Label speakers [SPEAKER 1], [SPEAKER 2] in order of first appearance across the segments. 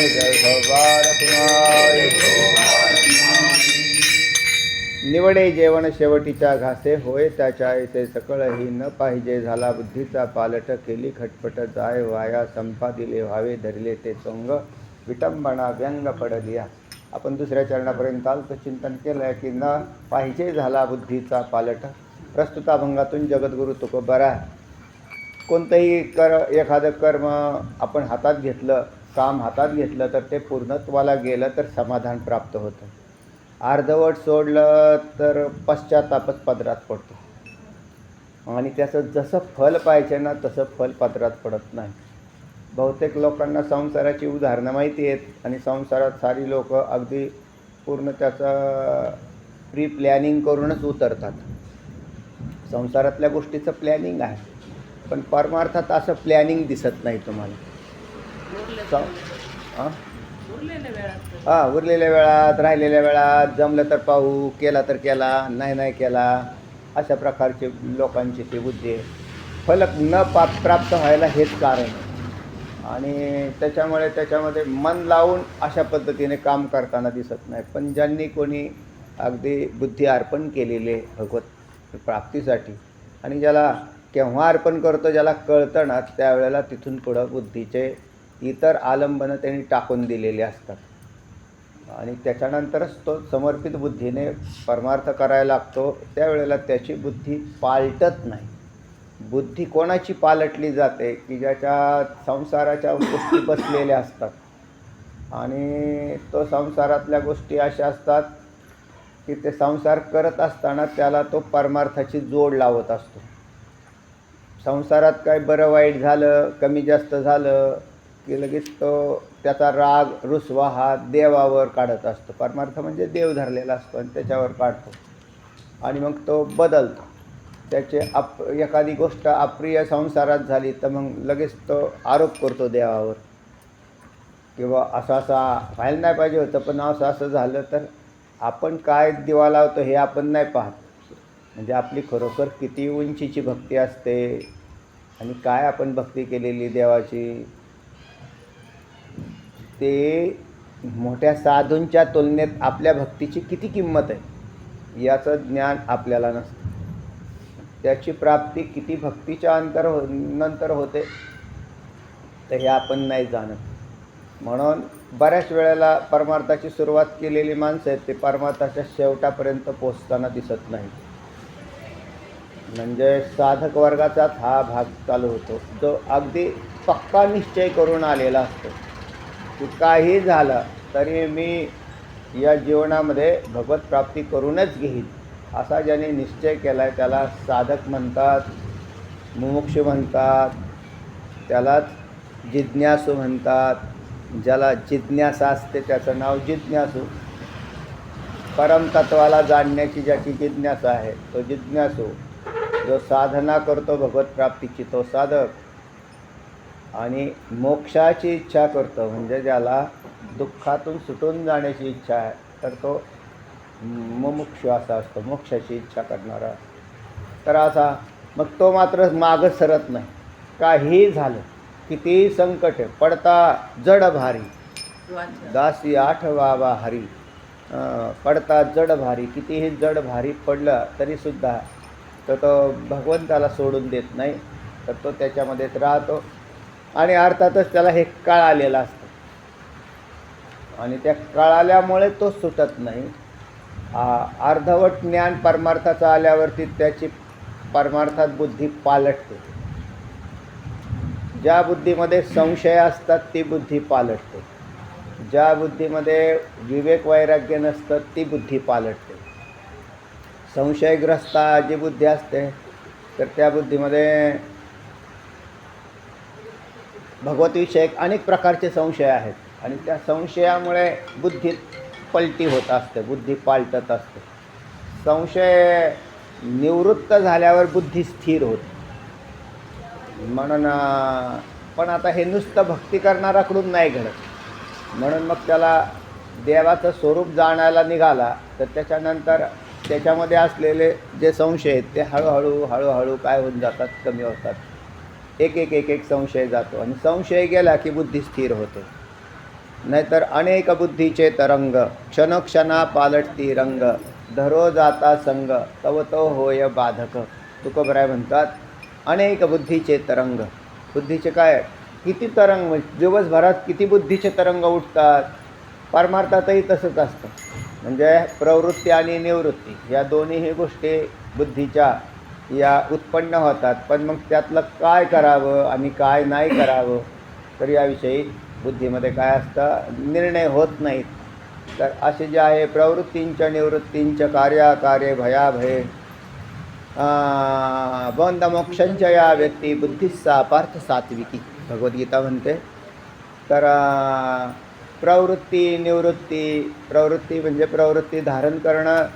[SPEAKER 1] जय भवार कुमार निवडे जेवण शेवटीच्या घासे होय त्याच्या येथे सकळही न पाहिजे झाला बुद्धीचा पालट केली खटपट जाय वाया संपादिले व्हावे धरले ते चोंग विटंबना व्यंग पडलिया. आपण दुसऱ्या चरणापर्यंत आलतं चिंतन केलं की न पाहिजे झाला बुद्धीचा पालट. प्रस्तुत अभंगातून जगद्गुरु तुकोबारा कोणतंही एखादं कर्म आपण हातात घेतलं, काम हातात घेतलं तर ते पूर्णत्वाला गेलं तर समाधान प्राप्त होतं. अर्धवट सोडलं तर पश्चातापच पदरात पडतो आणि त्याचं जसं फल पाहिजे ना तसं फल पदरात पडत नाही. बहुतेक लोकांना संसाराची उदाहरणं माहिती आहेत आणि संसारात सारी लोक अगदी पूर्ण त्याचं प्री प्लॅनिंग करूनच उतरतात. संसारातल्या गोष्टीचं प्लॅनिंग आहे, पण परमार्थात असं प्लॅनिंग दिसत नाही तुम्हाला. उरलेल्या वेळात, राहिलेल्या वेळात, जमलं तर पाहू, केला तर केला, नाही केला, अशा प्रकारचे लोकांची ती बुद्धी आहे. फलक न प्राप्त व्हायला हेच कारण आहे. आणि त्याच्यामध्ये मन लावून अशा पद्धतीने काम करताना दिसत नाही. पण ज्यांनी कोणी अगदी बुद्धी अर्पण केलेले भगवत प्राप्तीसाठी, आणि ज्याला केव्हा अर्पण करतो ज्याला कळतं ना त्यावेळेला तिथून पुढं बुद्धीचे इतर आलंबनं त्यांनी टाकून दिलेले असतात आणि त्याच्यानंतरच तो समर्पित बुद्धीने परमार्थ करायला लागतो. त्यावेळेला त्याची बुद्धी पालटत नाही. बुद्धी कोणाची पालटली जाते की ज्याच्या संसाराच्या गोष्टी बसलेल्या असतात आणि तो संसारातल्या गोष्टी अशा असतात की ते संसार करत असताना त्याला तो परमार्थाची जोड लावत असतो. संसारात काय बरं वाईट झालं, कमी जास्त झालं की लगेच तो त्याचा राग रुसवा हा देवावर काढत असतो. परमार्थ म्हणजे देव धरलेला असतो आणि त्याच्यावर काढतो आणि मग तो बदलतो. त्याचे एखादी गोष्ट अप्रिय संसारात झाली तर मग लगेच तो आरोप करतो देवावर किंवा असा व्हायला नाही पाहिजे होतं पण असं झालं. तर आपण काय दिवा लावतो हे आपण नाही पाहत. म्हणजे आपली खरोखर किती उंचीची भक्ती असते आणि काय आपण भक्ती केलेली देवाची ते मोठ्या साधूंच्या तुलनेत आपल्या भक्तीची किती किंमत आहे याचं ज्ञान आपल्याला नसतं. त्याची प्राप्ती किती भक्तीच्या नंतर होते तर हे आपण नाही जाणत. म्हणून बऱ्याच वेळेला परमार्थाची सुरुवात केलेली माणसं आहेत ते परमार्थाच्या शेवटापर्यंत पोचताना दिसत नाही. म्हणजे साधक वर्गाचाच हा भाग चालू होतो जो अगदी पक्का निश्चय करून आलेला असतो की काही झालं तरी मी या जीवनामध्ये भगवत प्राप्ती करूनच घेईन असा ज्याने निश्चय केला आहे त्याला साधक म्हणतात, मुमुक्षु म्हणतात, त्यालाच जिज्ञासू म्हणतात. ज्याला जिज्ञासा असते त्याचं नाव जिज्ञासू. परमतत्वाला जाणण्याची ज्याची जिज्ञासा आहे तो जिज्ञासू. जो साधना करतो भगवत प्राप्तीची तो साधक. आणि मोक्षाची इच्छा करतो म्हणजे ज्याला दुःखातून सुटून जाण्याची इच्छा आहे तर तो मुमुक्षु असा असतो, मोक्षाची इच्छा करणारा. तर असा मग तो मात्र मागं सरत नाही. काही झालं कितीही संकट पडता जड भारी दासी आठवावा हरी. पडता जड भारी, कितीही जड भारी पडलं तरीसुद्धा तर तो भगवंताला सोडून देत नाही. तर तो त्याच्यामध्येच राहतो आणि अर्थातच त्याला हे काळ आलेला असतं आणि त्या काळाल्यामुळे तो सुटत नाही. अर्धवट ज्ञान परमार्थाचं आल्यावरती त्याची परमार्थात बुद्धी पालटते. ज्या बुद्धीमध्ये संशय असतात ती बुद्धी पालटते. ज्या बुद्धीमध्ये विवेक वैराग्य नसतं ती बुद्धी पालटते. संशयग्रस्त जी बुद्धी असते तर त्या बुद्धीमध्ये भगवतविषयक अनेक प्रकारचे संशय आहेत आणि त्या संशयामुळे बुद्धी पलटी होत असते, बुद्धी पालटत असते. संशय निवृत्त झाल्यावर बुद्धी स्थिर होते. म्हणून पण आता हे नुसतं भक्ती करणाराकडून नाही घडत. म्हणून मग त्याला देवाचं स्वरूप जाणायला निघाला तर त्याच्यानंतर त्याच्यामध्ये असलेले जे संशय आहेत ते हळूहळू काय होऊन जातात, कमी होतात. एक संशय जातो आणि संशय गेला की बुद्धी स्थिर होते. नाहीतर अनेक बुद्धीचे तरंग, क्षणोक्षणा पालटती रंग, धरो जाता संग, तव तो होय बाधक. तुकोबराय म्हणतात अनेक बुद्धीचे तरंग. बुद्धीचे काय किती तरंग, म्हणजे दिवसभरात किती बुद्धीचे तरंग उठतात. परमार्थातही तसंच असतं. म्हणजे प्रवृत्ती आणि निवृत्ती या दोन्हीही गोष्टी बुद्धीच्या या उत्पन्न होतात. पण मग त्यातलं काय करावं आणि काय नाही करावं तर याविषयी बुद्धीमध्ये काय असतं, निर्णय होत नाहीत. तर असे जे आहे प्रवृत्तींच्या निवृत्तींच्या कार्याकार्ये भयाभये बंधमोक्षांच्या या व्यक्ती बुद्धीसा पार्थ सात्विकी भगवद्गीता म्हणते. तर प्रवृत्ती निवृत्ती, प्रवृत्ती म्हणजे प्रवृत्ती धारण करणं,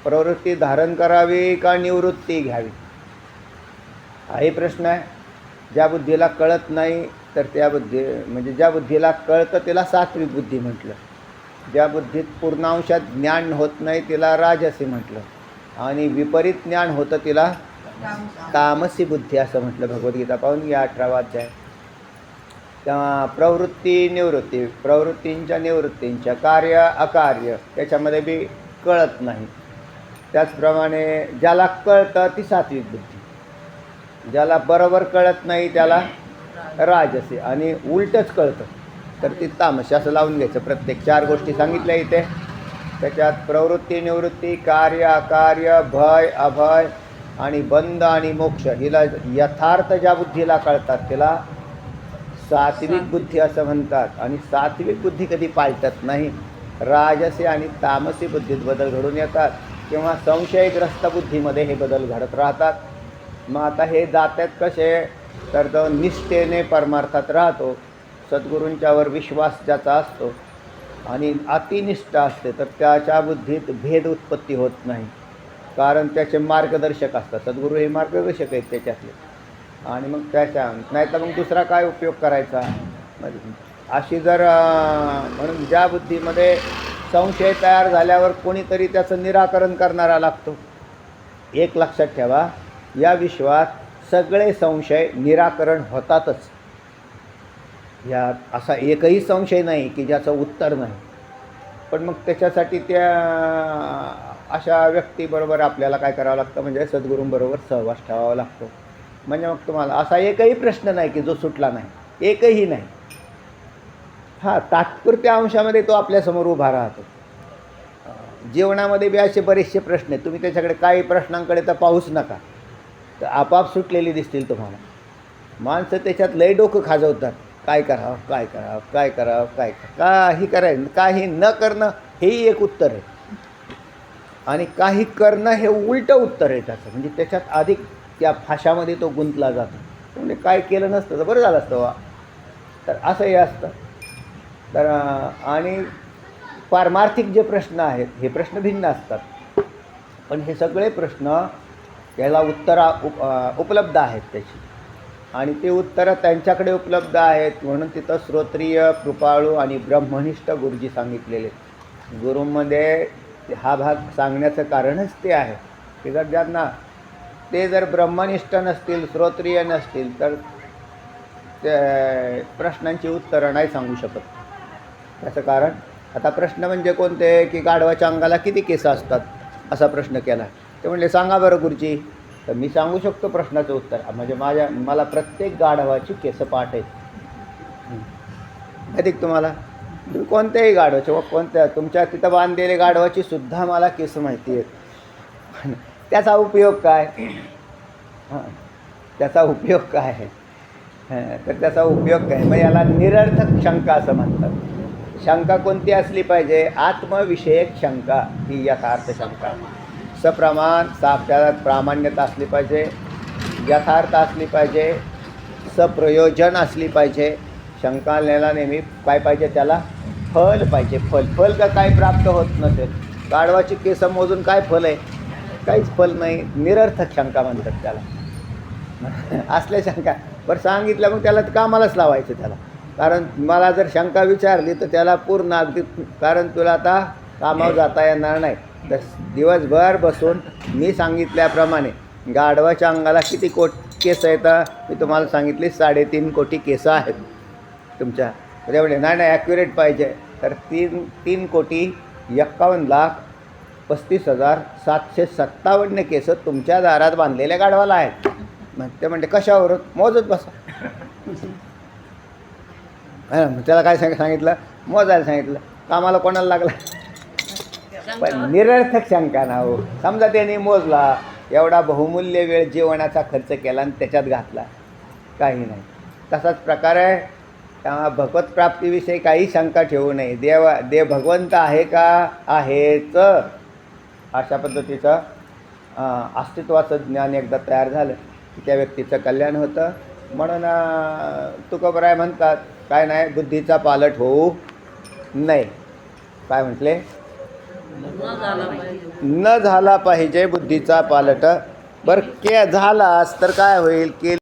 [SPEAKER 1] प्रवृत्ती धारण करावी का निवृत्ती घ्यावी हाही प्रश्न आहे. ज्या बुद्धीला कळत नाही तर त्या बुद्धी म्हणजे ज्या बुद्धीला कळतं तिला सात्विक बुद्धी म्हटलं, ज्या बुद्धीत पूर्णांशात ज्ञान होत नाही तिला राजसी म्हटलं, आणि विपरीत ज्ञान होतं तिला तामसी बुद्धी असं म्हटलं. भगवद्गीता पाहून या 18वा अध्याय. तेव्हा प्रवृत्ती निवृत्ती, प्रवृत्तींच्या निवृत्तींच्या कार्य अकार्य त्याच्यामध्ये बी कळत नाही. त्याचप्रमाणे ज्याला कळतं ती सात्विक बुद्धी, ज्याला बरोबर कळत नाही त्याला राजसी, आणि उलटच कळतं तर ती तामसी असं लावून घ्यायचं. प्रत्येक 4 गोष्टी सांगितल्या इथे. त्याच्यात प्रवृत्ती निवृत्ती, कार्य अकार्य, भय अभय आणि बंध आणि मोक्ष हिला यथार्थ ज्या बुद्धीला कळतात त्याला सात्विक बुद्धी असं म्हणतात. आणि सात्विक बुद्धी कधी पालटत नाही. राजसी आणि तामसी बुद्धीत बदल घडून येतात किंवा संशयग्रस्त बुद्धीमध्ये हे बदल घडत राहतात. मग आता हे जातात कसे, तर तो निष्ठेने परमार्थात राहतो, सद्गुरूंच्यावर विश्वास ज्याचा असतो आणि अतिनिष्ठ असते तर त्याच्या बुद्धीत भेद उत्पत्ती होत नाही, कारण त्याचे मार्गदर्शक असतात. सद्गुरू हे मार्गदर्शक आहेत त्याच्यातले. आणि मग त्याच्या नाही तर मग दुसरा काय उपयोग करायचा. अशी जर म्हणून ज्या बुद्धीमध्ये संशय तयार झाल्यावर कोणीतरी त्याचं निराकरण करणारा लागतो. एक लक्षात ठेवा, या विश्वात सगळे संशय निराकरण होतातच. या असा एकही संशय नाही की ज्याचं उत्तर नाही. पण मग त्याच्यासाठी त्या अशा व्यक्तीबरोबर आपल्याला काय करावं लागतं, म्हणजे सद्गुरूंबरोबर सहवास ठेवावा लागतो. म्हणजे मग तुम्हाला असा एकही प्रश्न नाही की जो सुटला नाही, एकही नाही. हां, तात्पुरत्या अंशामध्ये तो आपल्यासमोर उभा राहतो. जीवनामध्ये बी असे बरेचसे प्रश्न आहेत, तुम्ही त्याच्याकडे काही प्रश्नांकडे तर पाहूच नका, तर आपाप सुटलेली दिसतील तुम्हाला. माणसं त्याच्यात लय डोकं खाजवतात, काय करावं काय करावं काय करावं काय काही करायचं, काही न करणं हेही एक उत्तर आहे, आणि काही करणं हे उलटं उत्तर आहे त्याचं. म्हणजे त्याच्यात अधिक त्या फाशामध्ये तो गुंतला जातो. म्हणजे काय केलं नसतं तर बरं झालं असतं वा, तर असंही असतं. तर आणि पारमार्थिक जे प्रश्न आहेत हे प्रश्न भिन्न असतात, पण हे सगळे प्रश्न याला उपलब्ध आहेत त्याची, आणि ते उत्तरं त्यांच्याकडे उपलब्ध आहेत. म्हणून तिथं श्रोत्रिय, कृपाळू आणि ब्रह्मनिष्ठ गुरुजी सांगितलेले. गुरूमध्ये हा भाग सांगण्याचं कारणच ते आहे की जर ज्यांना ते जर ब्रह्मनिष्ठ नसतील, श्रोत्रिय नसतील, तर ते प्रश्नांची उत्तरं नाही सांगू शकत. त्याचं कारण आता प्रश्न म्हणजे कोणते, की गाढवाच्या अंगाला किती केस असतात असा प्रश्न केला. ते म्हणले सांगा बरं गुरुजी. तर मी सांगू शकतो प्रश्नाचं उत्तर, म्हणजे मला प्रत्येक गाढवाची केस पाठ आहेत. अधिक तुम्हाला कोणत्याही गाढवाचे व कोणत्या तुमच्या तिथं बांधलेले गाढवाची सुद्धा मला केस माहिती आहेत. त्याचा उपयोग काय? त्याचा उपयोग काय आहे? तर त्याचा उपयोग काय, मग याला निरर्थक शंका असं म्हणतात. शंका कोणती असली पाहिजे? आत्मविषयक शंका ही यथार्थ शंका. सप्रमाण साक्षात प्रामाण्यता असली पाहिजे, यथार्थ असली पाहिजे, सप्रयोजन असली पाहिजे. शंकाला नेहमी काय पाहिजे, त्याला फल पाहिजे. फल का काय प्राप्त होत नसेल. गाढवाची केस मोजून काय फल आहे? काहीच फल नाही. निरर्थक शंका म्हणतात त्याला. असल्या शंका बरं सांगितलं मग त्याला कामालाच लावायचं त्याला. कारण मला जर शंका विचारली तर त्याला पूर्ण अगदी, कारण तुला आता कामावर जाता येणार नाही, तर दिवसभर बसून मी सांगितल्याप्रमाणे गाढवाच्या अंगाला किती केस आहेत मी तुम्हाला सांगितले, 3.5 कोटी केस आहेत तुमच्या. तेवढे नाही ॲक्युरेट पाहिजे तर 3,51,35,757 केस तुमच्या दारात बांधलेल्या गाढवाला आहेत. मग ते म्हणते कशावर मोजत बसा. त्याला काय सांगितलं मोजायला सांगितलं. कामाला कोणाला लागला. पण निरर्थक शंका ना हो. समजा त्याने मोजला, एवढा बहुमूल्य वेळ जीवनाचा खर्च केला आणि त्याच्यात घातला, काही नाही. तसाच प्रकार आहे. त्यामुळे भगवत प्राप्तीविषयी काही शंका ठेवू नये. देव भगवंत आहे का, आहेच. अशा पद्धतीचं अस्तित्वाचं ज्ञान एकदा तयार झालं की त्या व्यक्तीचं कल्याण होतं. म्हणून तुकोबराय म्हणतात काय नाही, बुद्धीचा पालट होऊ नये. काय म्हटले, न झाला पाहिजे बुद्धीचा पालट. बरं झालाच तर काय होईल की